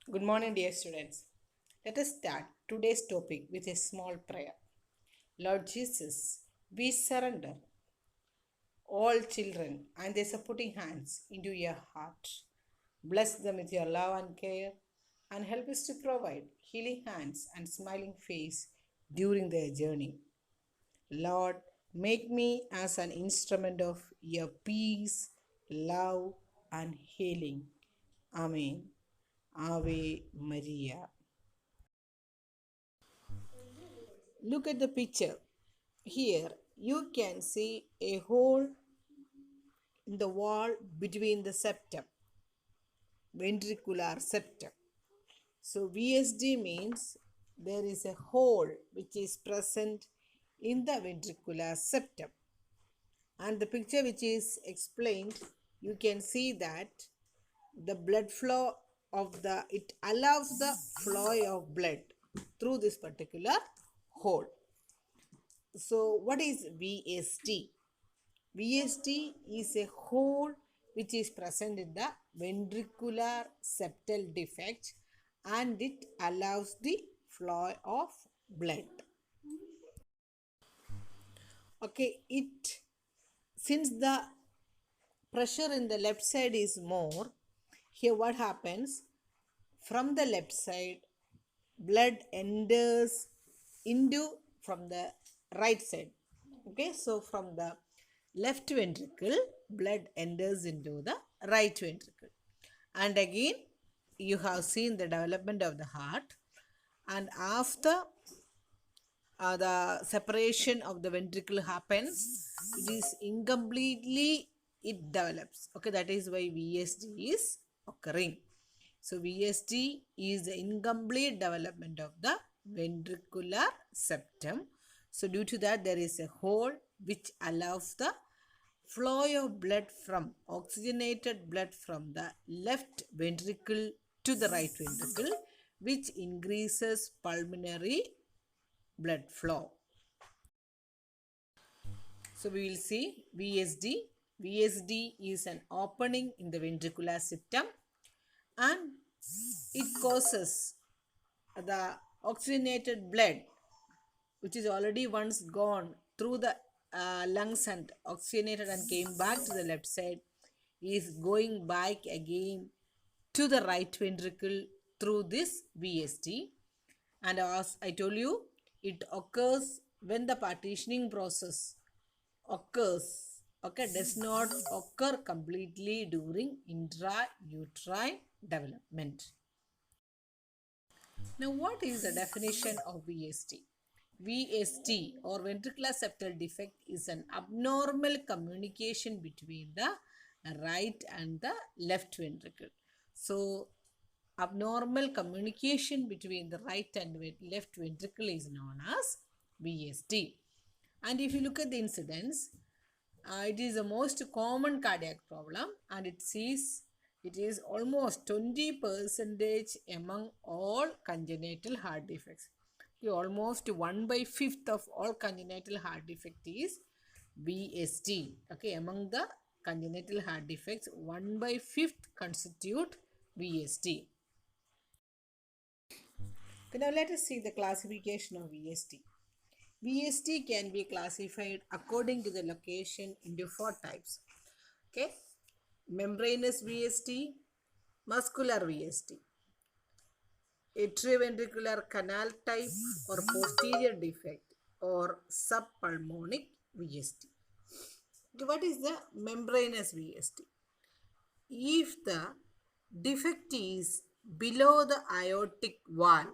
Good morning, dear students. Let us start today's topic with a small prayer. Lord Jesus, we surrender all children and their supporting hands into your heart. Bless them with your love and care and help us to provide healing hands and smiling face during their journey. Lord, make me as an instrument of your peace, love, and healing. Amen. Ave Maria. Look at the picture. Here you can see a hole in the wall between the septum, ventricular septum. So VSD means there is a hole which is present in the ventricular septum. And the picture which is explained, you can see that the blood flow of it allows the flow of blood through this particular hole. So what is VSD? VSD is a hole which is present in the ventricular septal defect and it allows the flow of blood. Okay, since the pressure in the left side is more, here what happens, from the left side blood enters into from the right side. Okay, so from the left ventricle blood enters into the right ventricle, and again you have seen the development of the heart, and after the separation of the ventricle happens, it is incompletely it develops. Okay, that is why VSD is occurring. So VSD is the incomplete development of the ventricular septum. So due to that, there is a hole which allows the flow of blood from oxygenated blood from the left ventricle to the right ventricle, which increases pulmonary blood flow. So we will see VSD. VSD is an opening in the ventricular septum and it causes the oxygenated blood which is already once gone through the lungs and oxygenated and came back to the left side is going back again to the right ventricle through this VSD. And as I told you, it occurs when the partitioning process occurs. Okay, does not occur completely during intrauterine development. Now, what is the definition of VSD? VSD or ventricular septal defect is an abnormal communication between the right and the left ventricle. So, abnormal communication between the right and left ventricle is known as VSD. And if you look at the incidence, it is the most common cardiac problem and it is almost 20% among all congenital heart defects. Okay, almost 1/5 of all congenital heart defect is VSD. Okay, among the congenital heart defects, 1/5 constitute VSD. Okay, now let us see the classification of VSD. VSD can be classified according to the location into 4 types. Okay, membranous VSD, muscular VSD, atrioventricular canal type or posterior defect, or subpulmonic VSD. Okay, what is the membranous VSD? If the defect is below the aortic wall,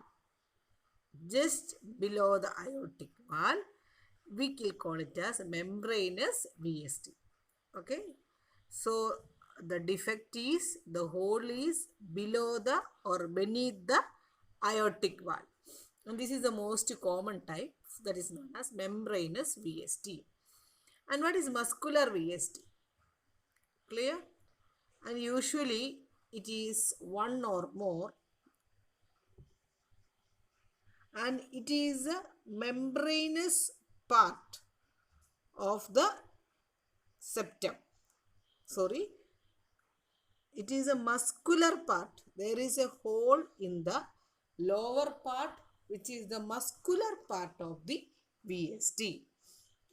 just below the aortic wall, we will call it as membranous VSD. Okay, so the defect is, the hole is below the or beneath the aortic wall, and this is the most common type, that is known as membranous VSD. And what is muscular VSD? Clear? And usually it is one or more, and it is a membranous part of the septum. it is a muscular part. There is a hole in the lower part, which is the muscular part of the VSD.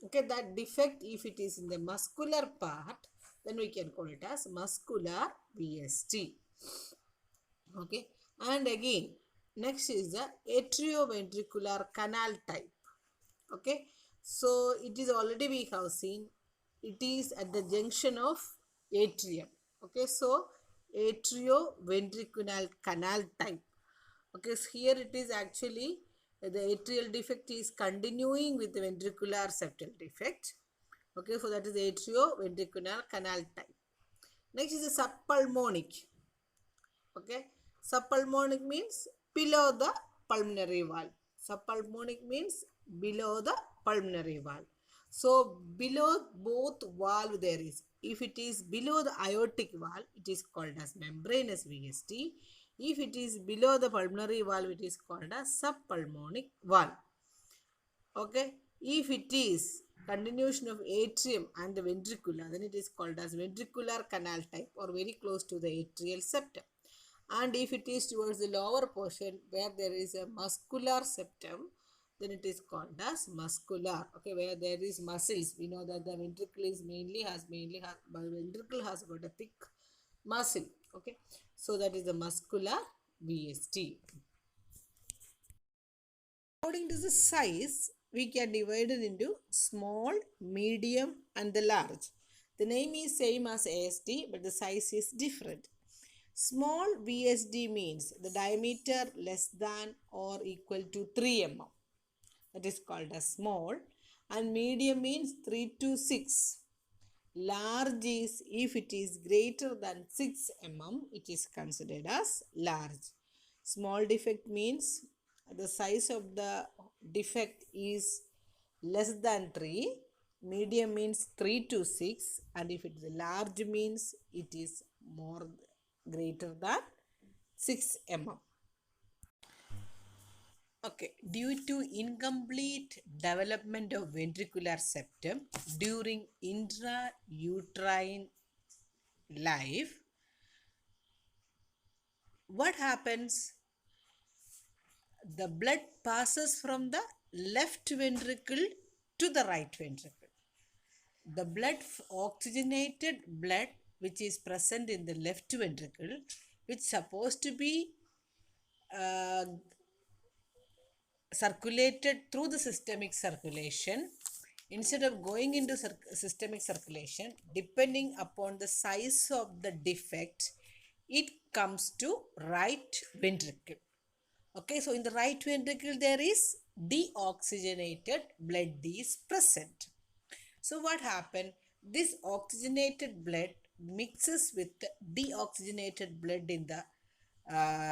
Okay, that defect, if it is in the muscular part, then we can call it as muscular VSD. Okay, and again, next is the atrioventricular canal type. Okay, so it is already we have seen, it is at the junction of atrium. Okay, so atrioventricular canal type. Okay, so here it is actually the atrial defect is continuing with the ventricular septal defect. Okay, so that is atrioventricular canal type. Next is the subpulmonic. Okay, subpulmonic means below the pulmonary wall. Subpulmonic means below the pulmonary wall. So below both valve there is, if it is below the aortic wall, it is called as membranous VSD. If it is below the pulmonary valve, it is called as subpulmonic valve. Okay, if it is continuation of atrium and the ventricular, then it is called as ventricular canal type or very close to the atrial septum. And if it is towards the lower portion where there is a muscular septum, then it is called as muscular. Okay, where there is muscles. We know that the ventricle is ventricle has got a thick muscle. Okay, so that is the muscular VSD. According to the size, we can divide it into small, medium, and the large. The name is same as ASD, but the size is different. Small VSD means the diameter less than or equal to 3 mm. That is called as small. And medium means 3 to 6. Large is if it is greater than 6 mm, it is considered as large. Small defect means the size of the defect is less than 3. Medium means 3 to 6. And if it is large means it is more greater than 6 mm. Okay, due to incomplete development of ventricular septum during intrauterine life, what happens? The blood passes from the left ventricle to the right ventricle. The oxygenated blood which is present in the left ventricle, which is supposed to be circulated through the systemic circulation, instead of going into systemic circulation, depending upon the size of the defect, it comes to right ventricle. Okay, so in the right ventricle there is deoxygenated blood is present. So what happened? This oxygenated blood mixes with the deoxygenated blood in the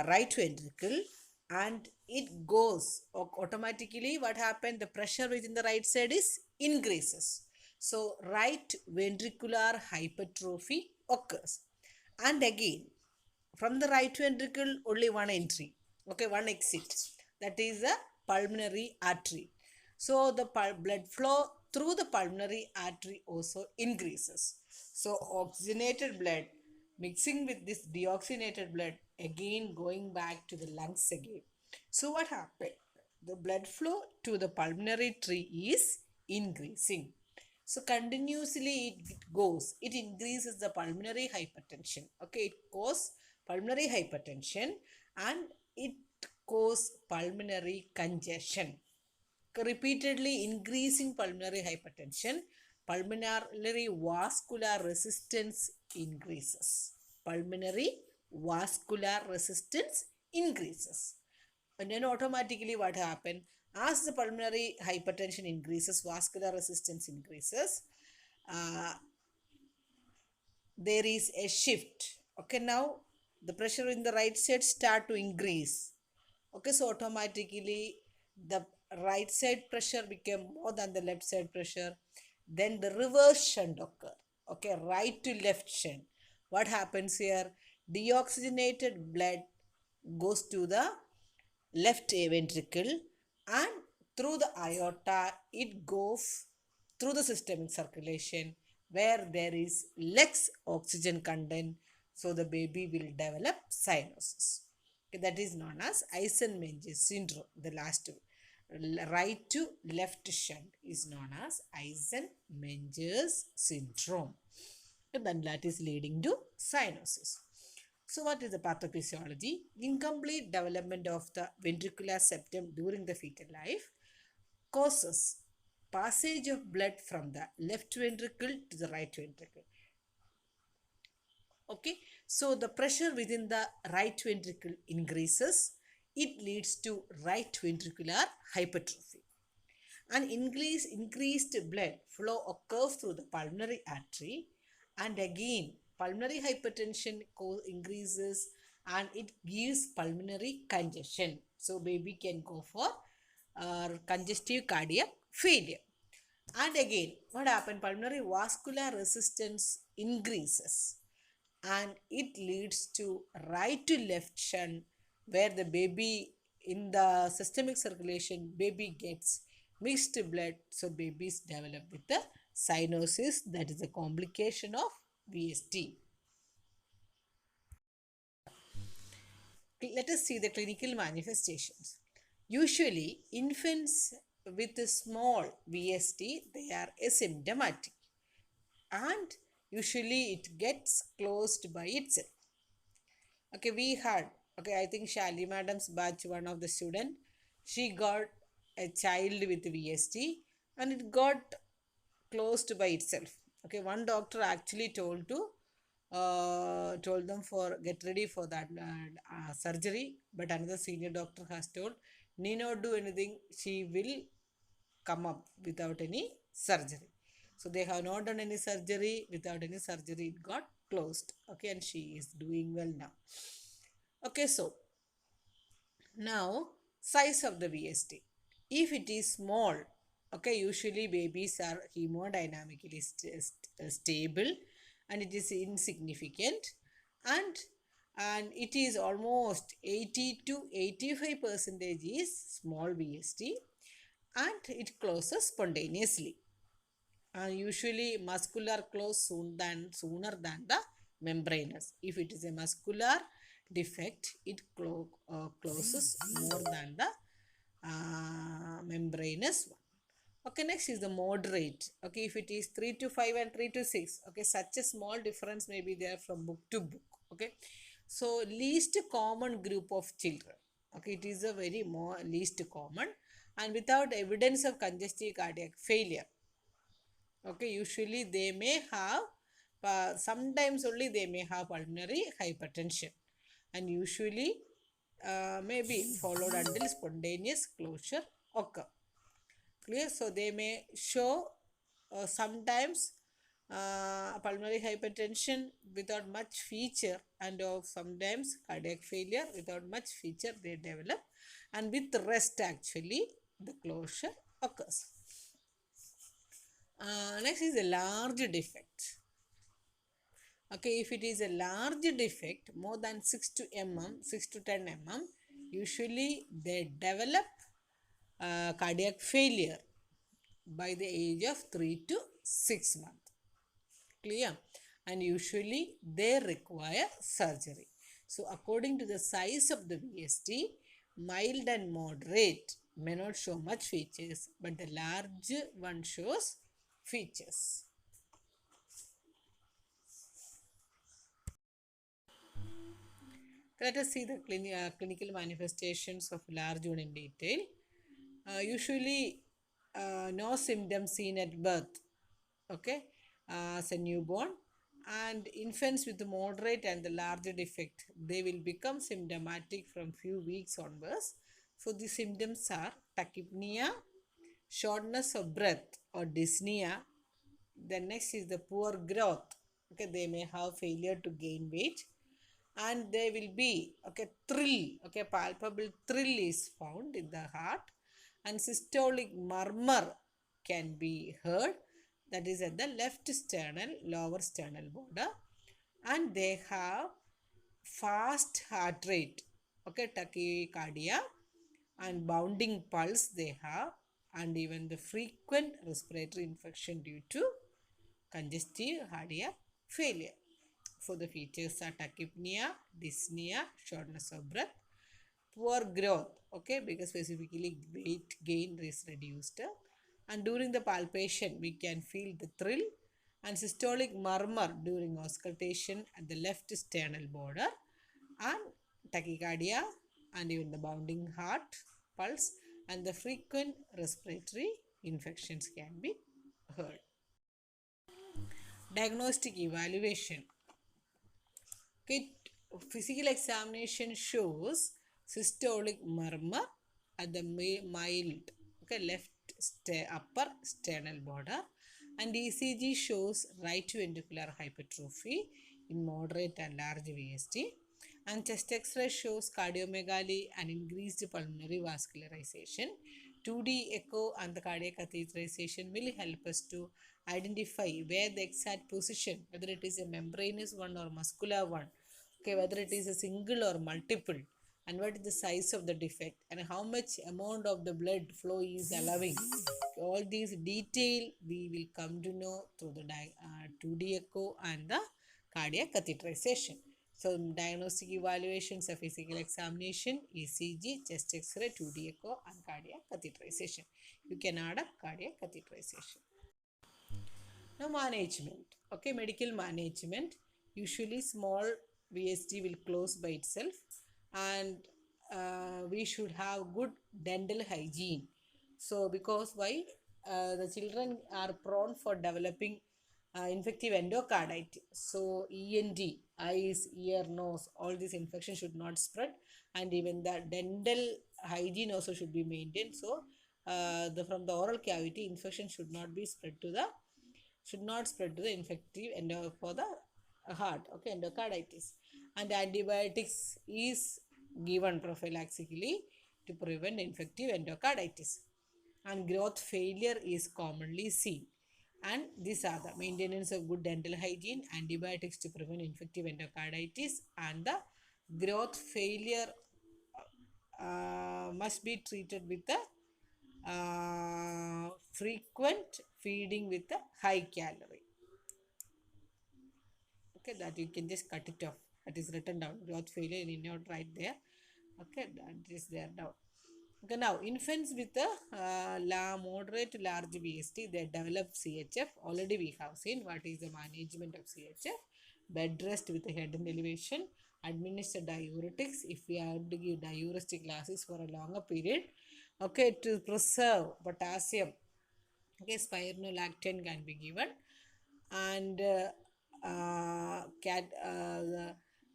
right ventricle, and it goes automatically. What happened? The pressure within the right side is increases. So right ventricular hypertrophy occurs. And again, from the right ventricle only one entry. Okay, one exit. That is the pulmonary artery. So the blood flow through the pulmonary artery also increases. So oxygenated blood mixing with this deoxygenated blood, again going back to the lungs again. So what happened? The blood flow to the pulmonary tree is increasing. So continuously it goes. It increases the pulmonary hypertension. Okay, it causes pulmonary hypertension and it causes pulmonary congestion. Repeatedly increasing pulmonary hypertension, pulmonary vascular resistance increases. Pulmonary vascular resistance increases. And then automatically what happens? As the pulmonary hypertension increases, vascular resistance increases, there is a shift. Okay, now the pressure in the right side start to increase. Okay, so automatically the right side pressure became more than the left side pressure. Then the reverse shunt occur. Okay, right to left shunt. What happens here? Deoxygenated blood goes to the left ventricle and through the aorta it goes through the systemic circulation where there is less oxygen content. So the baby will develop cyanosis. Okay, that is known as Eisenmenger syndrome. The last right to left shunt is known as Eisenmenger syndrome. And then that is leading to cyanosis. So what is the pathophysiology? Incomplete development of the ventricular septum during the fetal life causes passage of blood from the left ventricle to the right ventricle. Okay, so the pressure within the right ventricle increases. It leads to right ventricular hypertrophy. An increased blood flow occurs through the pulmonary artery, and again pulmonary hypertension increases and it gives pulmonary congestion. So baby can go for congestive cardiac failure. And again, what happened? Pulmonary vascular resistance increases and it leads to right to left shunt, where the baby in the systemic circulation, baby gets mixed blood, so babies develop with the cyanosis, that is a complication of VST. Let us see the clinical manifestations. Usually, infants with a small VST, they are asymptomatic and usually it gets closed by itself. Okay, we had, okay, I think Shali Madam's batch, one of the student, she got a child with VST and it got closed by itself. Okay, one doctor actually told them for get ready for that surgery, but another senior doctor has told, need not do anything, she will come up without any surgery. So they have not done any surgery. Without any surgery, it got closed. Okay, and she is doing well now. Okay, so now size of the VST. If it is small, okay, usually babies are hemodynamically stable and it is insignificant, and it is almost 80 to 85% is small VST and it closes spontaneously. Usually muscular close sooner than the membranous. If it is a muscular defect, it closes more than the membranous one. Okay, next is the moderate. Okay, if it is 3 to 5 and 3 to 6, okay, such a small difference may be there from book to book. Okay, so least common group of children. Okay, it is a very least common and without evidence of congestive cardiac failure. Okay, usually they may have, sometimes only they may have pulmonary hypertension and usually may be followed until spontaneous closure occur. Clear? So they may show sometimes pulmonary hypertension without much feature and sometimes cardiac failure without much feature they develop, and with rest actually the closure occurs. Next is a large defect. Okay, if it is a large defect more than 6 to 10 mm, usually they develop cardiac failure by the age of 3 to 6 months. Clear? And usually they require surgery. So according to the size of the VST, mild and moderate may not show much features, but the large one shows features. Let us see the clinical manifestations of large one in detail. Usually no symptoms seen at birth, okay, as a newborn, and infants with the moderate and the larger defect, they will become symptomatic from few weeks onwards. So the symptoms are tachypnea, shortness of breath or dyspnea. The next is the poor growth. Okay, they may have failure to gain weight, and there will be, okay, thrill, okay, palpable thrill is found in the heart, and systolic murmur can be heard, that is at the left sternal, lower sternal border, and they have fast heart rate, okay, tachycardia, and bounding pulse they have, and even the frequent respiratory infection due to congestive cardiac failure. for the features are tachypnea, dyspnea, shortness of breath, poor growth, okay, because specifically weight gain is reduced. And during the palpation, we can feel the thrill and systolic murmur during auscultation at the left sternal border, and tachycardia and even the bounding heart pulse and the frequent respiratory infections can be heard. Diagnostic evaluation. Okay, physical examination shows systolic murmur at the mild, okay, left upper sternal border, and ECG shows right ventricular hypertrophy in moderate and large VST, and chest X-ray shows cardiomegaly and increased pulmonary vascularization. 2D echo and the cardiac catheterization will help us to identify where the exact position, whether it is a membranous one or muscular one, okay, whether it is a single or multiple, and what is the size of the defect and how much amount of the blood flow is allowing. All these detail we will come to know through the 2D echo and the cardiac catheterization. So diagnostic evaluations of physical examination, ECG, chest X-ray, 2D echo and cardiac catheterization. You can add up cardiac catheterization. Now management. Okay, medical management. Usually small VST will close by itself, and we should have good dental hygiene. So because why? The children are prone for developing infective endocarditis. So ENT, eyes, ear, nose, all these infections should not spread, and even the dental hygiene also should be maintained. So from the oral cavity, infection should not spread to the infective for the heart, okay, endocarditis. And antibiotics is given prophylaxically to prevent infective endocarditis, and growth failure is commonly seen. And these are the maintenance of good dental hygiene, antibiotics to prevent infective endocarditis, and the growth failure must be treated with the frequent feeding with a high calorie. Okay, that you can just cut it off. That is written down. Growth failure in your right there. Okay, that is there down. Okay, now infants with a moderate to large VST, they develop CHF. Already we have seen what is the management of CHF. Bed rest with a head and elevation. Administer diuretics if we have to give diuretic glasses for a longer period. Okay, to preserve potassium. Okay, spironolactone can be given, and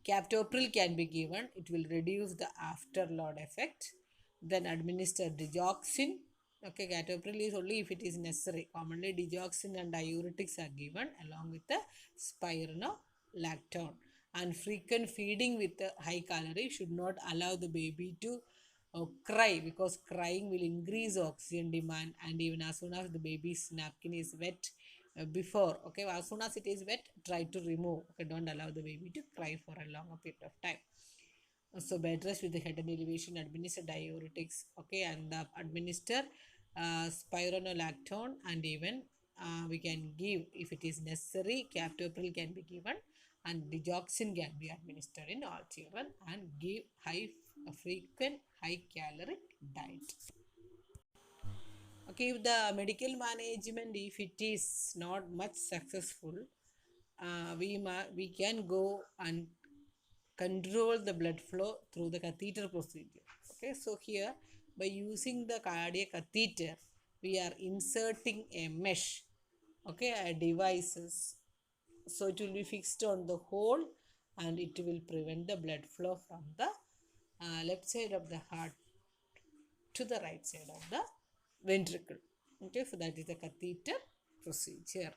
captopril can be given. It will reduce the afterload effect. Then administer digoxin. Okay, captopril is only if it is necessary. Commonly digoxin and diuretics are given along with the spironolactone. And frequent feeding with the high calorie should not allow the baby to cry, because crying will increase oxygen demand, and even as soon as the baby's napkin is wet, before, okay, as soon as it is wet, try to remove. Okay, don't allow the baby to cry for a longer period of time. So bed rest with the head and elevation, administer diuretics, okay, and administer spironolactone, and even we can give, if it is necessary, captopril can be given, and digoxin can be administered in all children, and give frequent high caloric diet. Okay, if the medical management, if it is not much successful, we can go and control the blood flow through the catheter procedure. Okay, so here by using the cardiac catheter, we are inserting a mesh, okay, a devices, so it will be fixed on the hole, and it will prevent the blood flow from the left side of the heart to the right side of the ventricle. Okay, so that is the catheter procedure.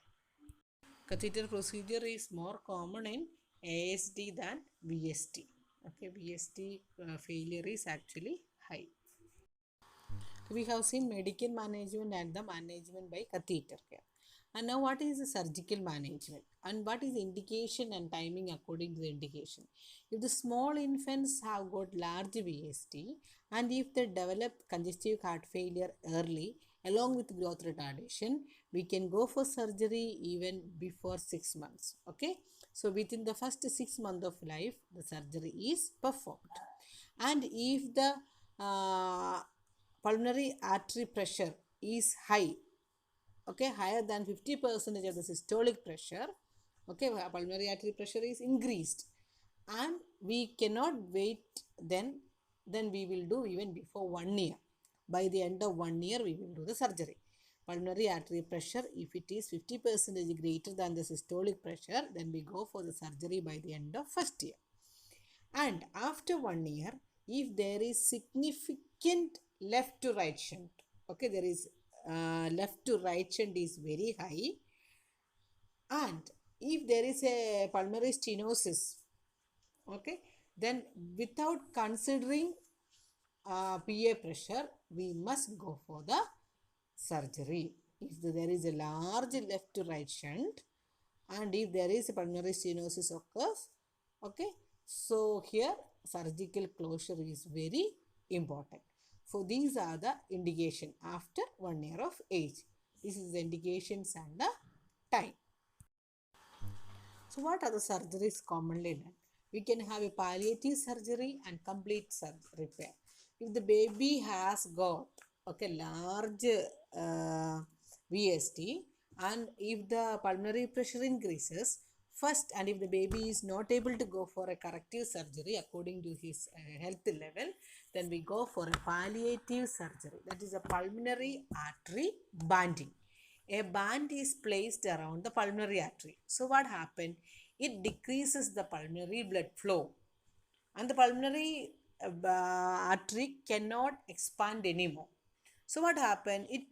Catheter procedure is more common in ASD than VST. Okay, VST failure is actually high. We have seen medical management and the management by catheter care. And now what is the surgical management, and what is the indication and timing according to the indication? If the small infants have got large VST, and if they develop congestive heart failure early along with growth retardation, we can go for surgery even before 6 months. Okay, So within the first 6 months of life, the surgery is performed. And if the pulmonary artery pressure is high, okay, higher than 50% of the systolic pressure, okay, pulmonary artery pressure is increased, and we cannot wait, then we will do even before 1 year. By the end of 1 year, we will do the surgery. Pulmonary artery pressure, if it is 50% greater than the systolic pressure, then we go for the surgery by the end of first year. And after 1 year, if there is significant left to right shunt, okay, there is left to right shunt is very high, and if there is a pulmonary stenosis, okay, then without considering PA pressure, we must go for the surgery. If there is a large left to right shunt, and if there is a pulmonary stenosis occurs, okay, so here surgical closure is very important. So these are the indication after 1 year of age. This is the indications and the time. So what are the surgeries commonly done? We can have a palliative surgery and complete repair. If the baby has got, okay, large VST, and if the pulmonary pressure increases, first, and if the baby is not able to go for a corrective surgery according to his health level, then we go for a palliative surgery. That is a pulmonary artery banding. A band is placed around the pulmonary artery. So what happened? It decreases the pulmonary blood flow, and the pulmonary artery cannot expand anymore. So what happened? It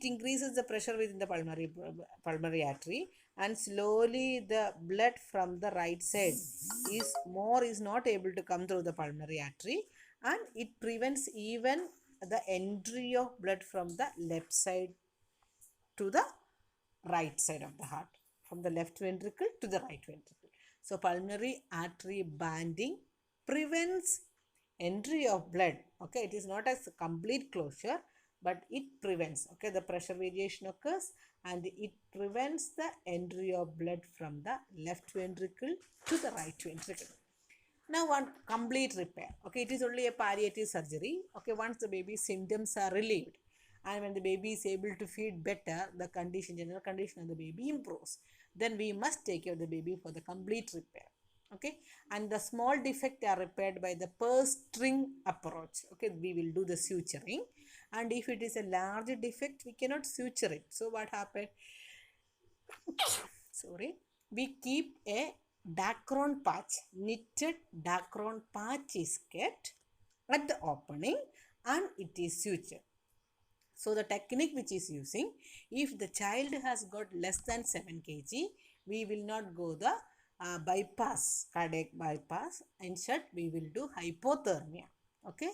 increases the pressure within the pulmonary artery, and slowly the blood from the right side is not able to come through the pulmonary artery, and it prevents even the entry of blood from the left side to the right side of the heart, from the left ventricle to the right ventricle. So pulmonary artery banding prevents entry of blood. Okay, it is not as a complete closure, but it prevents. Okay, the pressure variation occurs, and it prevents the entry of blood from the left ventricle to the right ventricle. Now, one complete repair. Okay, it is only a palliative surgery. Okay, once the baby's symptoms are relieved, and when the baby is able to feed better, the general condition of the baby improves. Then we must take care of the baby for the complete repair. Okay, and the small defect are repaired by the purse string approach. Okay, we will do the suturing, and if it is a large defect, we cannot suture it. So what happened? Sorry, we keep a Dacron patch, knitted Dacron patch is kept at the opening, and it is sutured. So the technique which is using, if the child has got less than 7 kg, we will not go the bypass, cardiac bypass. Instead, we will do hypothermia. Okay,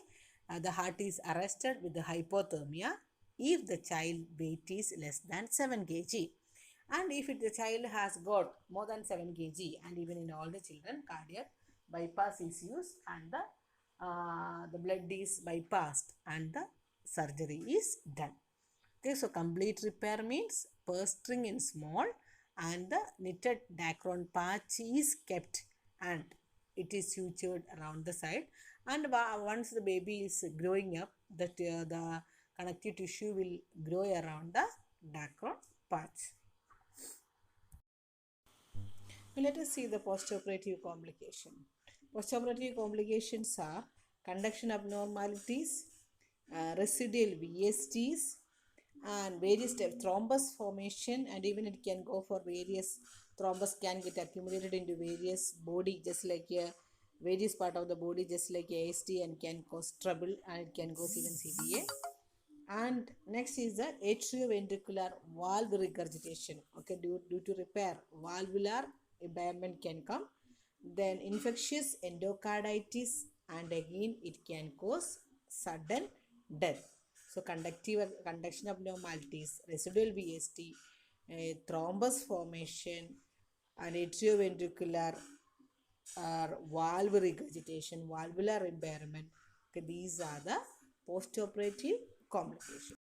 the heart is arrested with the hypothermia if the child weight is less than 7 kg. And if the child has got more than 7 kg, and even in all the children, cardiac bypass is used, and the blood is bypassed and the surgery is done. Okay, so complete repair means purse string in small, and the knitted Dacron patch is kept, and it is sutured around the side. And once the baby is growing up, the connective tissue will grow around the Dacron patch. Now let us see the postoperative complication. Postoperative complications are conduction abnormalities, residual VSTs, and various types thrombus formation, and even it can go for various thrombus can get accumulated into various body, just like a various part of the body, just like AST, and can cause trouble, and it can cause even CVA. And next is the atrioventricular valve regurgitation. Okay, due to repair, valvular impairment can come. Then infectious endocarditis, and again it can cause sudden death. So conduction abnormalities, residual VST, thrombus formation, and atrioventricular valve regurgitation, valvular impairment. Okay, these are the postoperative complications.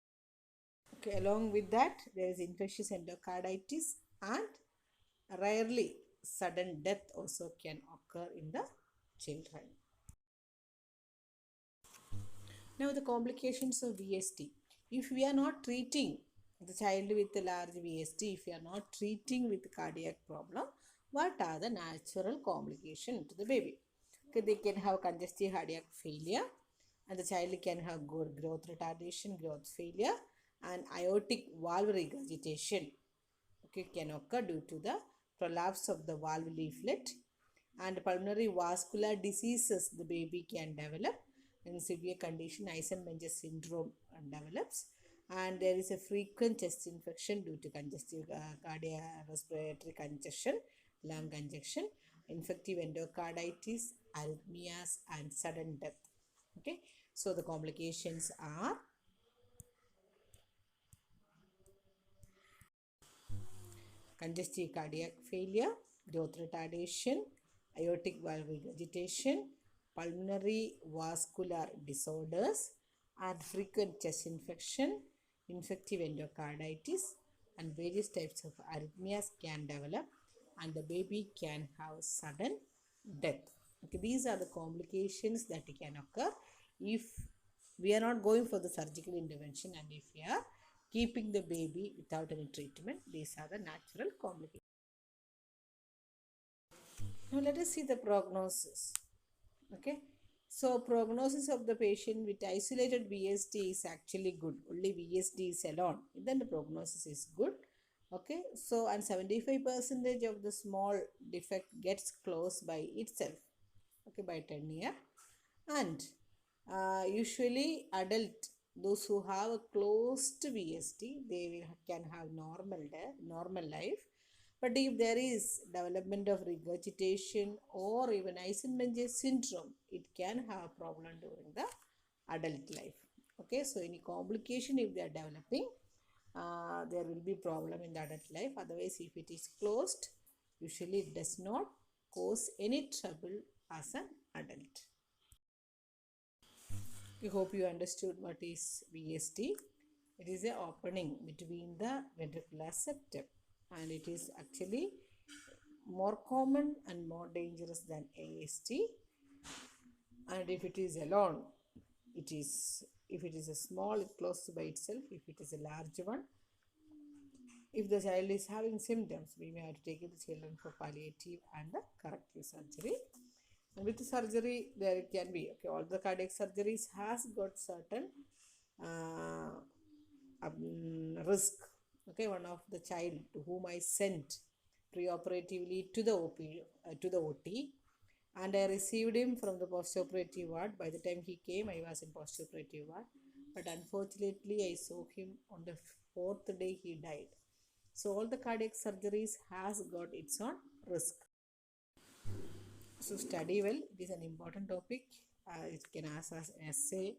Okay, along with that, there is infectious endocarditis and Rarely, sudden death also can occur in the children. Now, the complications of VST. If we are not treating the child with a large VST, if we are not treating with cardiac problem, what are the natural complications to the baby? Okay, they can have congestive cardiac failure, and the child can have growth retardation, growth failure, and aortic valve regurgitation. Okay, can occur due to the prolapse of the valve leaflet, and pulmonary vascular diseases the baby can develop. In severe condition, Eisenmenger syndrome develops, and there is a frequent chest infection due to congestive cardiorespiratory congestion, lung congestion, infective endocarditis, arrhythmias, and sudden death. Okay, so the complications are congestive cardiac failure, growth retardation, aortic valve regurgitation, pulmonary vascular disorders, and frequent chest infection, infective endocarditis, and various types of arrhythmias can develop, and the baby can have sudden death. Okay, these are the complications that can occur if we are not going for the surgical intervention, and if we are keeping the baby without any treatment. These are the natural complications. Now let us see the prognosis. Okay, so prognosis of the patient with isolated VSD is actually good. Only VSD is alone, then the prognosis is good. Okay, so and 75% of the small defect gets closed by itself. Okay, by 10 years. And usually adult, those who have a closed VSD, they can have normal life. But if there is development of regurgitation or even Eisenmenger syndrome, it can have problem during the adult life. Okay, so any complication if they are developing, there will be problem in the adult life. Otherwise, if it is closed, usually it does not cause any trouble as an adult. I hope you understood what is VSD. It is an opening between the ventricular septum, and it is actually more common and more dangerous than AST. And if it is alone, if it is a small, it closes by itself. If it is a large one, if the child is having symptoms, we may have to take the children for palliative and the corrective surgery. And with the surgery, there can be, okay, all the cardiac surgeries has got certain risk. Okay, one of the child to whom I sent preoperatively to the OT, and I received him from the postoperative ward. By the time he came, I was in postoperative ward, but unfortunately I saw him on the 4th day he died. So all the cardiac surgeries has got its own risk. So study well. It is an important topic. You can ask us essay.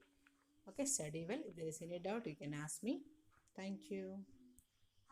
Okay, study well. If there is any doubt, you can ask me. Thank you.